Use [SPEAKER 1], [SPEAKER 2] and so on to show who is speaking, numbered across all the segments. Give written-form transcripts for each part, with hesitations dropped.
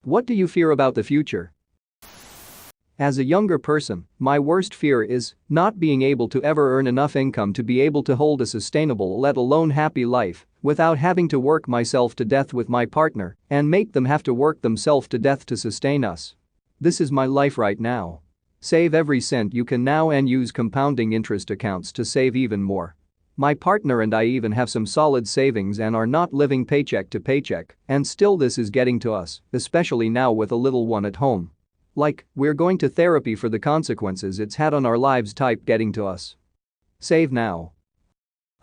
[SPEAKER 1] What do you fear about the future? As a younger person, my worst fear is not being able to ever earn enough income to be able to hold a sustainable, let alone happy life, without having to work myself to death with my partner and make them have to work themselves to death to sustain us. This is my life right now. Save every cent you can now and use compounding interest accounts to save even more. My partner and I even have some solid savings and are not living paycheck to paycheck, and still this is getting to us, especially now with a little one at home. Like, we're going to therapy for the consequences it's had on our lives type getting to us. Save now.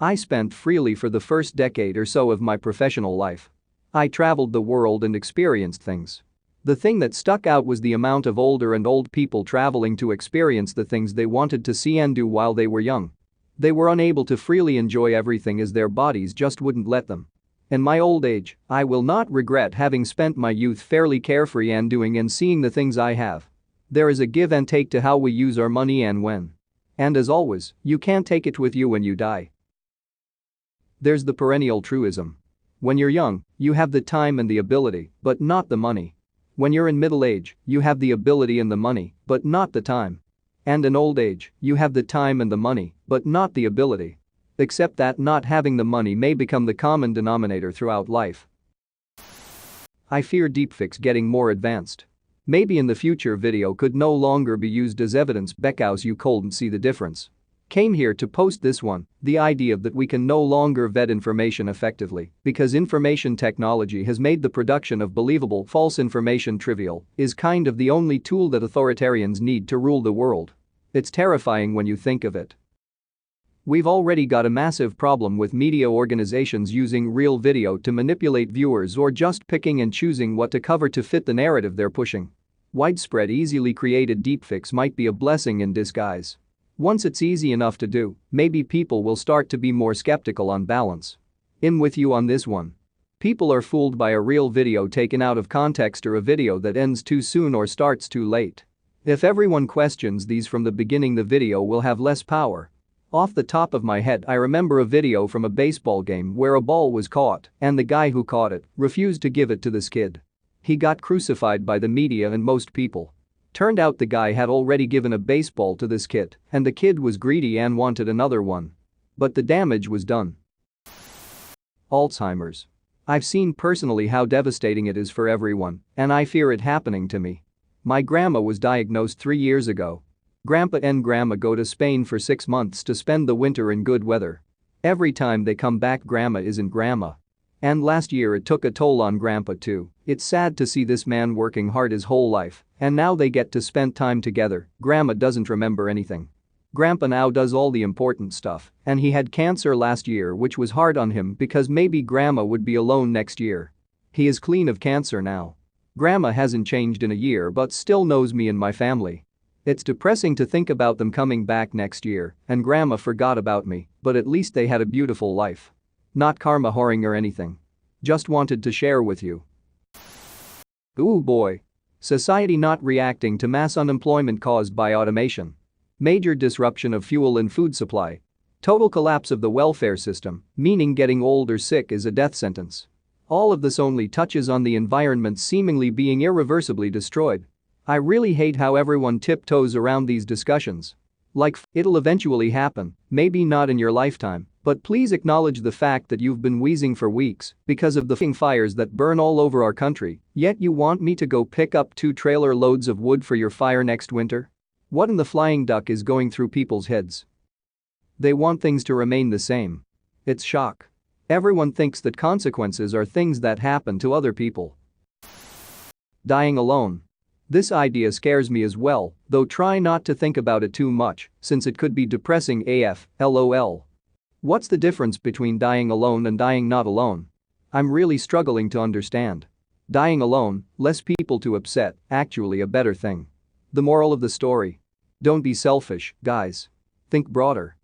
[SPEAKER 1] I spent freely for the first decade or so of my professional life. I traveled the world and experienced things. The thing that stuck out was the amount of old people traveling to experience the things they wanted to see and do while they were young. They were unable to freely enjoy everything as their bodies just wouldn't let them. In my old age, I will not regret having spent my youth fairly carefree and doing and seeing the things I have. There is a give and take to how we use our money and when. And as always, you can't take it with you when you die. There's the perennial truism. When you're young, you have the time and the ability, but not the money. When you're in middle age, you have the ability and the money, but not the time. And in old age, you have the time and the money, but not the ability. Except that not having the money may become the common denominator throughout life. I fear deepfakes getting more advanced. Maybe in the future video could no longer be used as evidence because you couldn't see the difference. Came here to post this one, the idea that we can no longer vet information effectively because information technology has made the production of believable false information trivial is kind of the only tool that authoritarians need to rule the world. It's terrifying when you think of it. We've already got a massive problem with media organizations using real video to manipulate viewers or just picking and choosing what to cover to fit the narrative they're pushing. Widespread easily created deepfakes might be a blessing in disguise. Once it's easy enough to do, maybe people will start to be more skeptical on balance. I'm with you on this one. People are fooled by a real video taken out of context or a video that ends too soon or starts too late. If everyone questions these from the beginning, the video will have less power. Off the top of my head, I remember a video from a baseball game where a ball was caught and the guy who caught it refused to give it to this kid. He got crucified by the media and most people. Turned out the guy had already given a baseball to this kid and the kid was greedy and wanted another one. But the damage was done. Alzheimer's. I've seen personally how devastating it is for everyone, and I fear it happening to me. My grandma was diagnosed 3 years ago. Grandpa and grandma go to Spain for 6 months to spend the winter in good weather. Every time they come back, grandma isn't grandma. And last year it took a toll on grandpa too. It's sad to see this man working hard his whole life, and now they get to spend time together. Grandma doesn't remember anything. Grandpa now does all the important stuff, and he had cancer last year, which was hard on him because maybe grandma would be alone next year. He is clean of cancer now. Grandma hasn't changed in a year but still knows me and my family. It's depressing to think about them coming back next year and grandma forgot about me, but at least they had a beautiful life. Not karma whoring or anything. Just wanted to share with you. Ooh boy. Society not reacting to mass unemployment caused by automation. Major disruption of fuel and food supply. Total collapse of the welfare system, meaning getting old or sick is a death sentence. All of this only touches on the environment seemingly being irreversibly destroyed. I really hate how everyone tiptoes around these discussions. Like, it'll eventually happen, maybe not in your lifetime, but please acknowledge the fact that you've been wheezing for weeks because of the f***ing fires that burn all over our country, yet you want me to go pick up 2 trailer loads of wood for your fire next winter? What in the flying duck is going through people's heads? They want things to remain the same. It's shock. Everyone thinks that consequences are things that happen to other people. Dying alone. This idea scares me as well, though try not to think about it too much since it could be depressing AF, lol. What's the difference between dying alone and dying not alone? I'm really struggling to understand. Dying alone, less people to upset, actually a better thing. The moral of the story? Don't be selfish, guys. Think broader.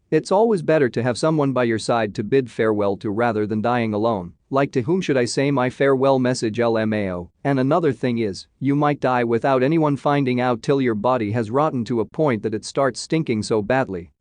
[SPEAKER 1] It's always better to have someone by your side to bid farewell to rather than dying alone. Like, to whom should I say my farewell message, LMAO? And another thing is, you might die without anyone finding out till your body has rotten to a point that it starts stinking so badly.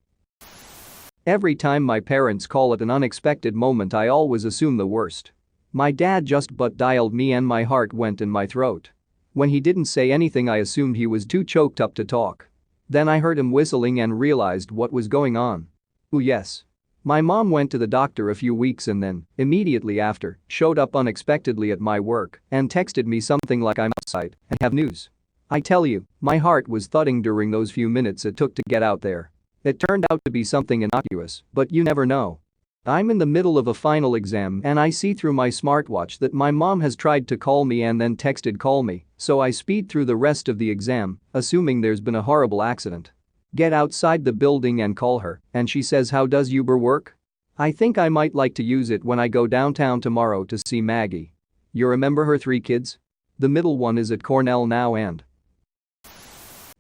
[SPEAKER 1] Every time my parents call it an unexpected moment, I always assume the worst. My dad just butt dialed me and my heart went in my throat. When he didn't say anything, I assumed he was too choked up to talk. Then I heard him whistling and realized what was going on. Ooh, yes. My mom went to the doctor a few weeks and then, immediately after, showed up unexpectedly at my work and texted me something like, "I'm outside and have news." I tell you, my heart was thudding during those few minutes it took to get out there. It turned out to be something innocuous, but you never know. I'm in the middle of a final exam and I see through my smartwatch that my mom has tried to call me and then texted "call me," so I speed through the rest of the exam, assuming there's been a horrible accident. Get outside the building and call her, and she says, "How does Uber work?" I think I might like to use it when I go downtown tomorrow to see Maggie. You remember her 3 kids? The middle one is at Cornell now and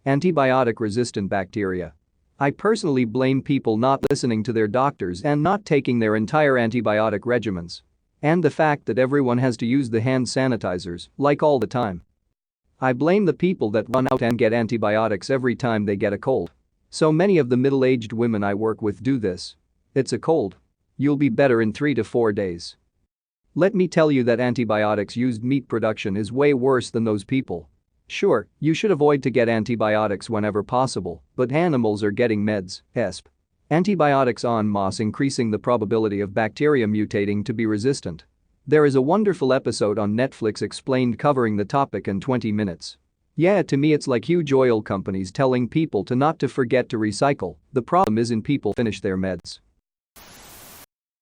[SPEAKER 1] antibiotic-resistant bacteria. I personally blame people not listening to their doctors and not taking their entire antibiotic regimens. And the fact that everyone has to use the hand sanitizers, like all the time. I blame the people that run out and get antibiotics every time they get a cold. So many of the middle-aged women I work with do this. It's a cold. You'll be better in 3 to 4 days. Let me tell you that antibiotics-used meat production is way worse than those people. Sure, you should avoid to get antibiotics whenever possible, but animals are getting meds, ESP. Antibiotics en masse increasing the probability of bacteria mutating to be resistant. There is a wonderful episode on Netflix explained covering the topic in 20 minutes. Yeah, to me it's like huge oil companies telling people to not to forget to recycle. The problem isn't people finish their meds.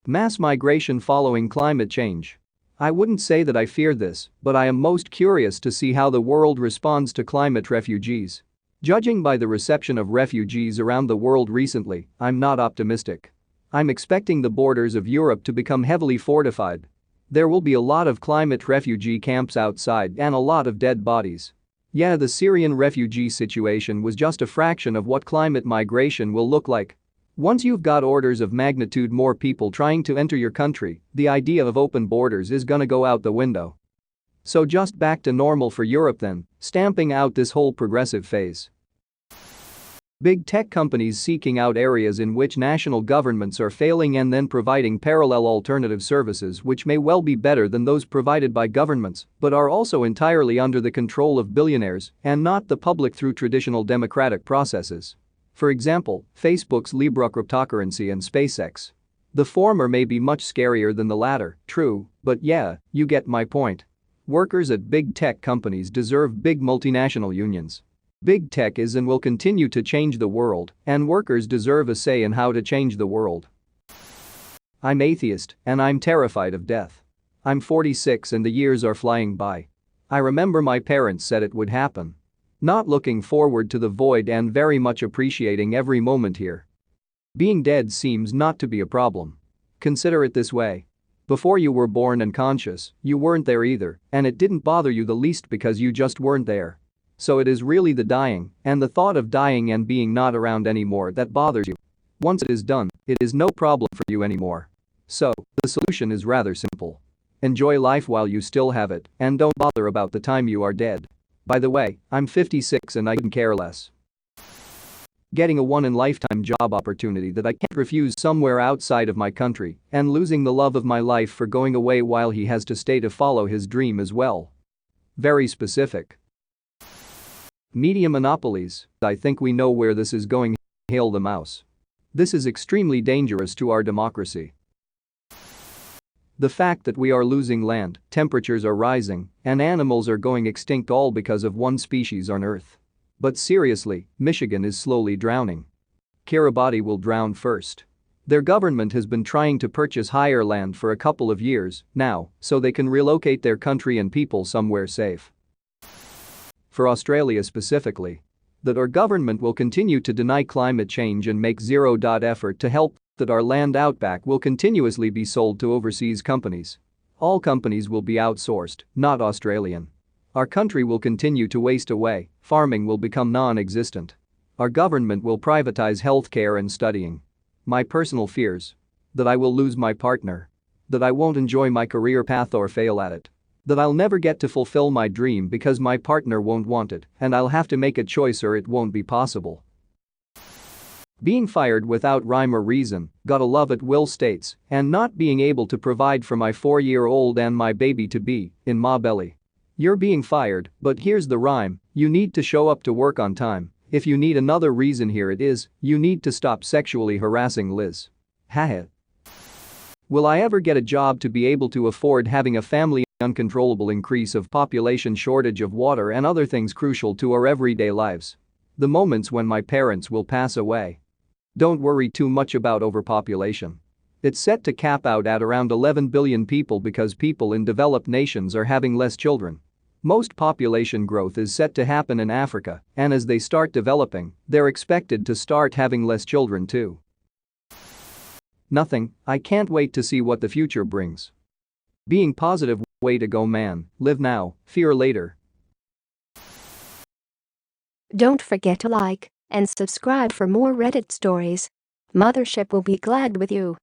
[SPEAKER 1] Mass migration following climate change. I wouldn't say that I fear this, but I am most curious to see how the world responds to climate refugees. Judging by the reception of refugees around the world recently, I'm not optimistic. I'm expecting the borders of Europe to become heavily fortified. There will be a lot of climate refugee camps outside and a lot of dead bodies. Yeah, the Syrian refugee situation was just a fraction of what climate migration will look like. Once you've got orders of magnitude more people trying to enter your country, the idea of open borders is gonna go out the window. So just back to normal for Europe then, stamping out this whole progressive phase. Big tech companies seeking out areas in which national governments are failing and then providing parallel alternative services which may well be better than those provided by governments, but are also entirely under the control of billionaires and not the public through traditional democratic processes. For example, Facebook's Libra cryptocurrency and SpaceX. The former may be much scarier than the latter, true, but yeah, you get my point. Workers at big tech companies deserve big multinational unions. Big tech is and will continue to change the world, and workers deserve a say in how to change the world. I'm atheist, and I'm terrified of death. I'm 46 and the years are flying by. I remember my parents said it would happen. Not looking forward to the void and very much appreciating every moment here. Being dead seems not to be a problem. Consider it this way. Before you were born and conscious, you weren't there either, and it didn't bother you the least because you just weren't there. So it is really the dying and the thought of dying and being not around anymore that bothers you. Once it is done, it is no problem for you anymore. So, the solution is rather simple. Enjoy life while you still have it and don't bother about the time you are dead. By the way, I'm 56 and I couldn't care less. Getting a one-in-lifetime job opportunity that I can't refuse somewhere outside of my country and losing the love of my life for going away while he has to stay to follow his dream as well. Very specific. Media monopolies. I think we know where this is going. Hail the mouse. This is extremely dangerous to our democracy. The fact that we are losing land, temperatures are rising, and animals are going extinct all because of one species on Earth. But seriously, Michigan is slowly drowning. Kiribati will drown first. Their government has been trying to purchase higher land for a couple of years now so they can relocate their country and people somewhere safe. For Australia specifically, that our government will continue to deny climate change and make zero effort to help, that our land outback will continuously be sold to overseas companies. All companies will be outsourced, not Australian. Our country will continue to waste away, farming will become non-existent. Our government will privatize healthcare and studying. My personal fears. That I will lose my partner. That I won't enjoy my career path or fail at it. That I'll never get to fulfill my dream because my partner won't want it and I'll have to make a choice or it won't be possible. Being fired without rhyme or reason, gotta love it, Will states, and not being able to provide for my 4-year-old and my baby-to-be, in my belly. You're being fired, but here's the rhyme, you need to show up to work on time. If you need another reason, here it is, you need to stop sexually harassing Liz. Haha. Will I ever get a job to be able to afford having a family? Uncontrollable increase of population, shortage of water and other things crucial to our everyday lives. The moments when my parents will pass away. Don't worry too much about overpopulation. It's set to cap out at around 11 billion people because people in developed nations are having less children. Most population growth is set to happen in Africa, and as they start developing, they're expected to start having less children too. Nothing, I can't wait to see what the future brings. Being positive, way to go, man, live now, fear later.
[SPEAKER 2] Don't forget to like and subscribe for more Reddit stories. Mothership will be glad with you.